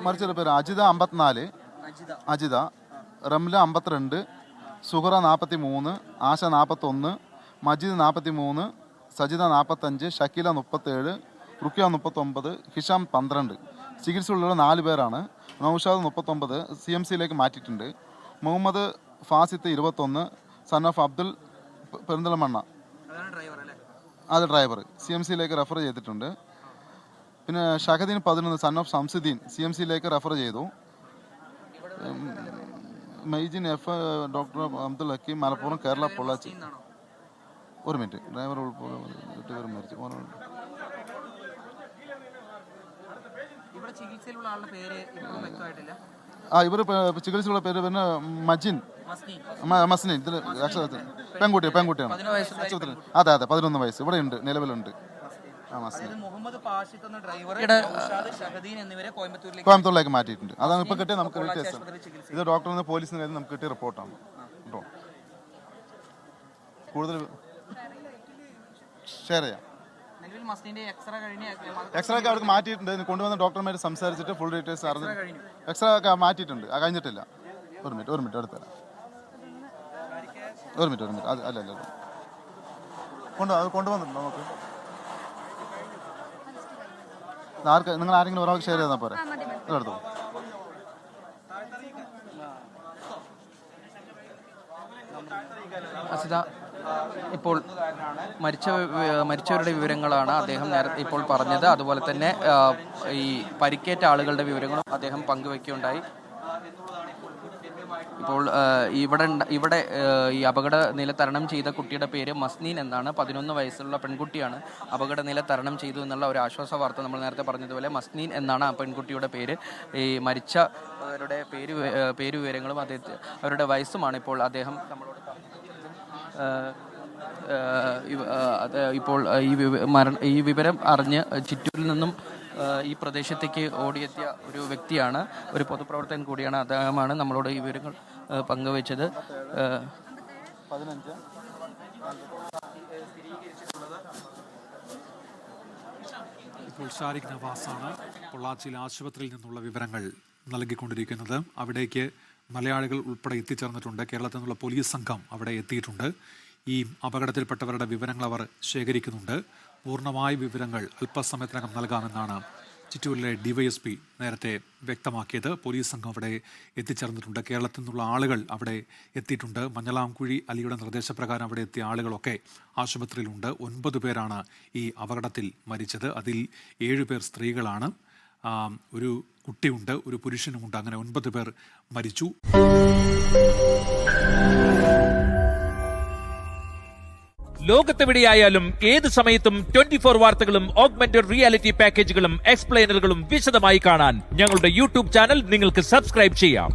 മരിച്ചവരുടെ പേര് അജിത 54, അജിത, റംല 52, സുഹറ 43, ആശ 41, മജീദ് 43, സജിത 45, ഷക്കീല 37, റുക്കിയ 39, ഹിഷാം 12. ചികിത്സയുള്ള 4 പേരാണ്. നൗഷാദ് 39 CMCയിലേക്ക് മാറ്റിയിട്ടുണ്ട്. മുഹമ്മദ് ഫാസിത്ത് 21, സൺ ഓഫ് അബ്ദുൽ പെരിന്തൽമണ്ണ, അത് ഡ്രൈവർ, CMCയിലേക്ക് റെഫർ ചെയ്തിട്ടുണ്ട്. പിന്നെ ഷഹദീൻ 11, സൺ ഓഫ് സംസുദ്ദീൻ, CMCയിലേക്ക് റെഫർ ചെയ്തു. മൈജിൻ എഫ്, ഡോക്ടർ അബ്ദുൽ ഹക്കീം, മലപ്പുറം, കേരള, പൊള്ളാച്ചി. ഒരു മിനിറ്റ്, ഡ്രൈവർ ഉൾപ്പെടെ മരിച്ചു. ഇവർ ചികിത്സയുള്ള പേര് പിന്നെ മസ്നിൻ. ഇതിൽ പെൺകുട്ടിയാണ്. അതെ 11 വയസ്സ് ഇവിടെ ഉണ്ട്, നിലവിലുണ്ട്. കോയമ്പത്തൂരിലേക്ക് മാറ്റിയിട്ടുണ്ട്. അതാണ് ഇപ്പൊ കിട്ടിയ നമുക്ക് ഇത് ഡോക്ടറിൽ നിന്ന് പോലീസിൽ നിന്ന് നമുക്ക് കിട്ടിയ റിപ്പോർട്ടാണ് കേട്ടോ. കൂടുതൽ ഷെയർ ചെയ്യാം. എക്സ്റേ ഒക്കെ അവർക്ക് മാറ്റിയിട്ടുണ്ട്. കൊണ്ടുവന്ന ഡോക്ടർമാർ സംസാരിച്ചിട്ട് ഫുൾ ഡീറ്റെയിൽസ് അറിഞ്ഞു. എക്സ്റേ ഒക്കെ മാറ്റിയിട്ടുണ്ട്, കഴിഞ്ഞിട്ടില്ല. ഒരു മിനിറ്റ് എടുത്തരാം. ഒരു മിനിറ്റ് അല്ല കൊണ്ടുവന്നിട്ടുണ്ടോ നമുക്ക്? നിങ്ങൾ ആരെങ്കിലും ഒരാൾക്ക് ഷെയർ ചെയ്താൽ പോരെ? എടുത്തു. അസിത, ഇപ്പോൾ മരിച്ചവരുടെ വിവരങ്ങളാണ് അദ്ദേഹം ഇപ്പോൾ പറഞ്ഞത്. അതുപോലെ തന്നെ ഈ പരിക്കേറ്റ ആളുകളുടെ വിവരങ്ങളും അദ്ദേഹം പങ്കുവയ്ക്കുകയുണ്ടായി. ഇപ്പോൾ ഇവിടെ ഈ അപകട നില തരണം ചെയ്ത കുട്ടിയുടെ പേര് മസ്നീൻ എന്നാണ്. 11 വയസ്സുള്ള പെൺകുട്ടിയാണ്. അപകട നില തരണം ചെയ്തു എന്നുള്ള ഒരു ആശ്വാസ വാർത്ത നമ്മൾ നേരത്തെ പറഞ്ഞതുപോലെ മസ്നീൻ എന്നാണ് ആ പെൺകുട്ടിയുടെ പേര്. ഈ മരിച്ചവരുടെ പേര് വിവരങ്ങളും അവരുടെ വയസ്സുമാണ് ഇപ്പോൾ അദ്ദേഹം നമ്മളോട് ഇപ്പോൾ ഈ വിവരം അറിഞ്ഞ് ചിറ്റൂരിൽ നിന്നും ഈ പ്രദേശത്തേക്ക് ഓടിയെത്തിയ ഒരു വ്യക്തിയാണ്, ഒരു പൊതുപ്രവർത്തകൻ കൂടിയാണ്. അദ്ദേഹമാണ് നമ്മളോട് ഈ വിവരങ്ങൾ പങ്കുവച്ചത്. ഇപ്പോൾ ഷാരിഖ് നവാസാണ് പൊള്ളാച്ചിയിൽ ആശുപത്രിയിൽ നിന്നുള്ള വിവരങ്ങൾ നൽകിക്കൊണ്ടിരിക്കുന്നത്. അവിടേക്ക് മലയാളികൾ ഉൾപ്പെടെ എത്തിച്ചേർന്നിട്ടുണ്ട്. കേരളത്തിൽ നിന്നുള്ള പോലീസ് സംഘം അവിടെ എത്തിയിട്ടുണ്ട്. ഈ അപകടത്തിൽപ്പെട്ടവരുടെ വിവരങ്ങൾ അവർ ശേഖരിക്കുന്നുണ്ട്. പൂർണ്ണമായ വിവരങ്ങൾ അല്പസമയത്തിനകം നൽകാമെന്നാണ് ചിറ്റൂരിലെ DYSP നേരത്തെ വ്യക്തമാക്കിയത്. പോലീസ് സംഘം അവിടെ എത്തിച്ചേർന്നിട്ടുണ്ട്. കേരളത്തിൽ നിന്നുള്ള ആളുകൾ അവിടെ എത്തിയിട്ടുണ്ട്. മഞ്ഞളാംകുഴി അലിയുടെ നിർദ്ദേശപ്രകാരം അവിടെ എത്തിയ ആളുകളൊക്കെ ആശുപത്രിയിലുണ്ട്. 9 പേരാണ് ഈ അപകടത്തിൽ മരിച്ചത്. അതിൽ 7 പേർ സ്ത്രീകളാണ്. ഒരു കുട്ടിയുണ്ട്, ഒരു പുരുഷനുമുണ്ട്. അങ്ങനെ 9 പേർ മരിച്ചു. ലോകത്തെവിടെയായാലും ഏത് സമയത്തും 24 വാർത്തകളും ഓഗ്മെന്റഡ് റിയാലിറ്റി പാക്കേജുകളും എക്സ്പ്ലെയിനറുകളും വിശദമായി കാണാൻ ഞങ്ങളുടെ YouTube ചാനൽ നിങ്ങൾക്ക് സബ്സ്ക്രൈബ് ചെയ്യാം.